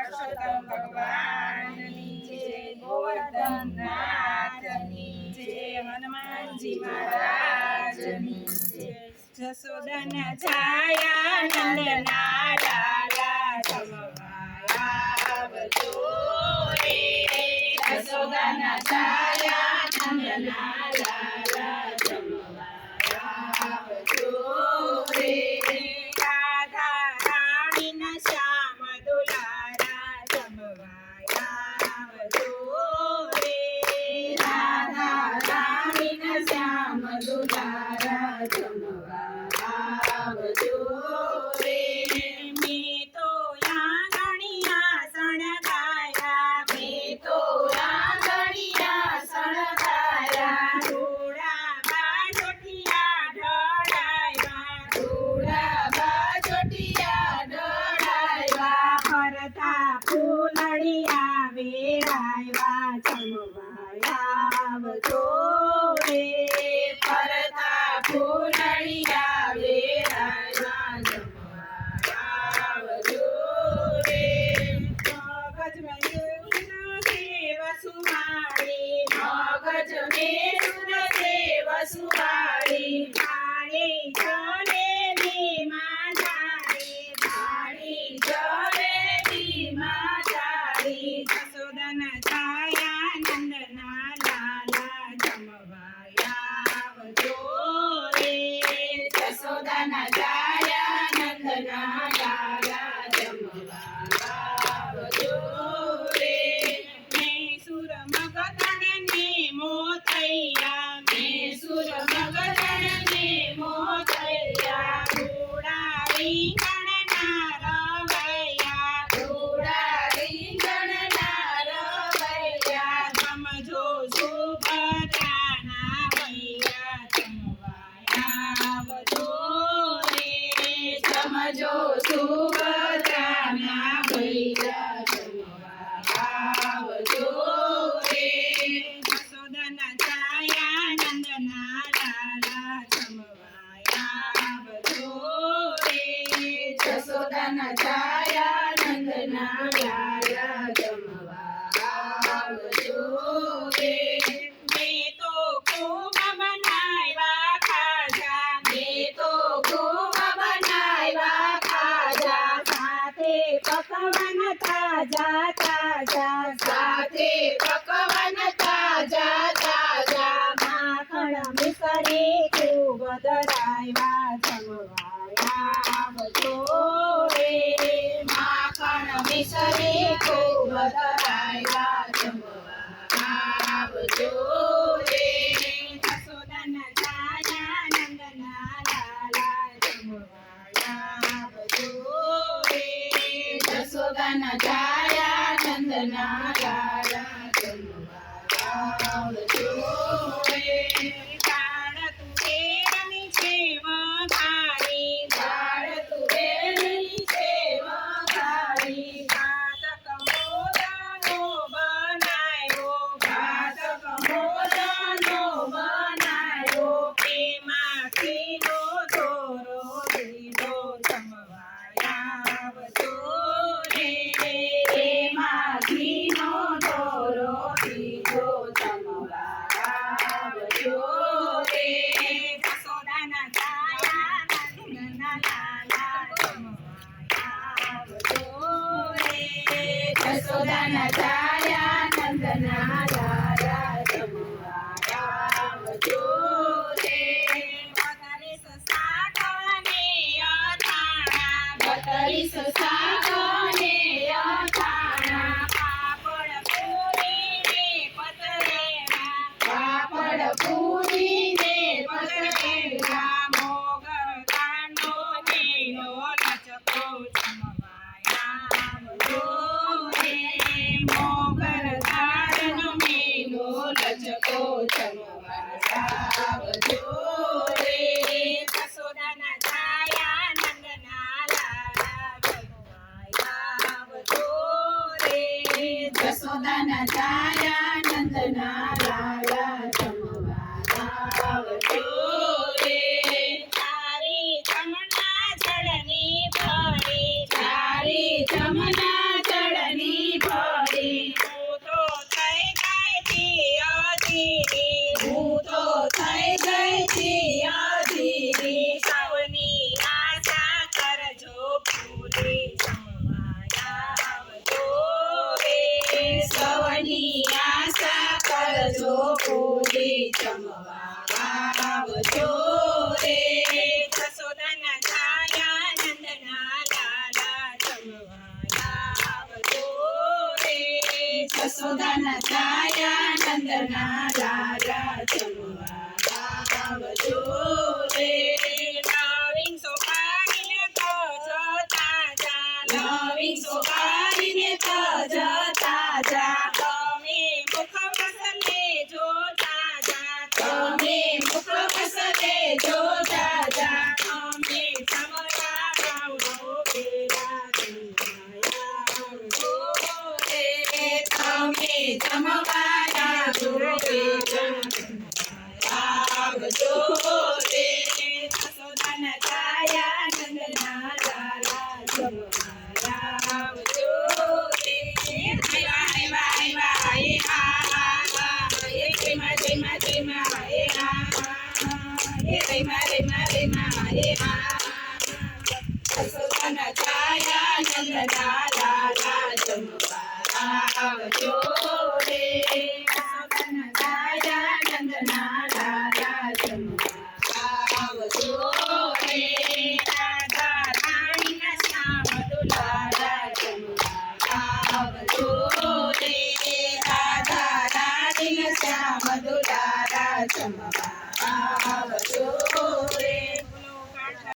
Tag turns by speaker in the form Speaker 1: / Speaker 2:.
Speaker 1: પરસોત્તમ ભગવાનની જય, ગોવર્ધન નાથની જય, હનુમાનજી મહારાજની જય. જશોદાના છાયા નંદના લાલા જમવા આવજો રે. જશોદાના છાયા નંદના લાલા જમવા આવજો રે. રાધા રાણીના શ્યામ દુલારા જમવા આવજો રે. રાધા રાણીના શ્યામ દુલારા જમવા આવજો રે. મેં તો આંગણિયા શણગાયા, મેં તો આંગણિયા શણગાયા. ધોળા બાજોટિયા ઢળાવ્યા, ધોળા બાજોટિયા ઢળાવ્યા. ફરતા ફૂલડિયા વેરાવ્યા જમવા આવજો રે. ફરતા ફૂલડિયા વેરાવ્યા જમવા આવજો રે. મગજ મેં સુરદેવ સુમાળી, મગજ મેં સુરદેવ સુમાળી. થાળી જલેબીમાં થાળી, થાળી જલેબીમાં થાળી. જશોદાના છાયા નંદના લાલા જમવા આવજો રે. જશોદાના છાયા નંદના લાલા જમવા આવજો રે. મેસુર મગધણને મોથૈયા, મેસુર મગધણને મોથૈયા. ધોળા રીંગણના રવૈયા, ધોળા રીંગણના રવૈયા. સમજો સુભદ્રાના વૈયા જમવા આવજો રે. સમજો સુભદ્રાના વૈયા જમવા આવજો રે. જશોદાના છાયા નંદના લાલા જમવા આવજો રે. જશોદાના છાયા નંદના લાલા જમવા આવજો રે. મેં તો ખૂબ બનાવ્યા ખાજા, મેં તો ખૂબ બનાવ્યા ખાજા. સાથે પકવાન તાજા તાજા, સાથે પકવાન તાજા તાજા. માખણ મિસરી ખૂબ ધરાવ્યા જમવા આવજો રે. માખણ મિસરી ખૂબ ધરાવ્યા જમવા આવજો રે. જશોદાના છાયા નંદના લાલા જમવા આવજો રે. જશોદાના છાયા નંદના લાલા જમવા આવજો રે. દાળ તુવેરની છે વઘારી, દાળ તુવેરની છે વઘારી. ભાત કમોદાનો બનાવ્યો, ભાત કમોદાનો બનાવ્યો. એમાં ઘીનો દોરો દીધો જમવા આવજો રે. એમાં ઘીનો દોરો દીધો જમવા આવજો રે. જશોદાના છાયા નંદના લાલા જમવા આવજો રે. જશોદાના છાયા નંદના લાલા જમવા આવજો રે. બત્રીસ શાક ને અથાણા, બત્રીસ શાક ને અથાણા. પાપડ પૂરી ને પતરેલા, પાપડ પૂરી ને પતરેલા. મોગર દાંડો નીલો લચકો જમવા આવજો રે. મોગર દાંડો નીલો લચકો જમવા આવજો રે. જશોદાના છાયા નંદના લાલા જમવા આવજો રે. જશોદાના છાયા નંદના લાલા જમવા આવજો રે. તારી જમણા જળની ભળી, તારી જમણા જળની યશોદાના છાયા નંદના લાલા જમવા આવજો રે નવીન સોપારીને તો જતા જા તમે મુખ વસલે જોતા જા અમે સમયા આવડો પેલા તમે જમવાના જોડે આવજો રે યશોદાના છાયા નંદના લાલા જમવા આવજો રે યશોદાના છાયા નંદના લાલા જમવા આવજો રે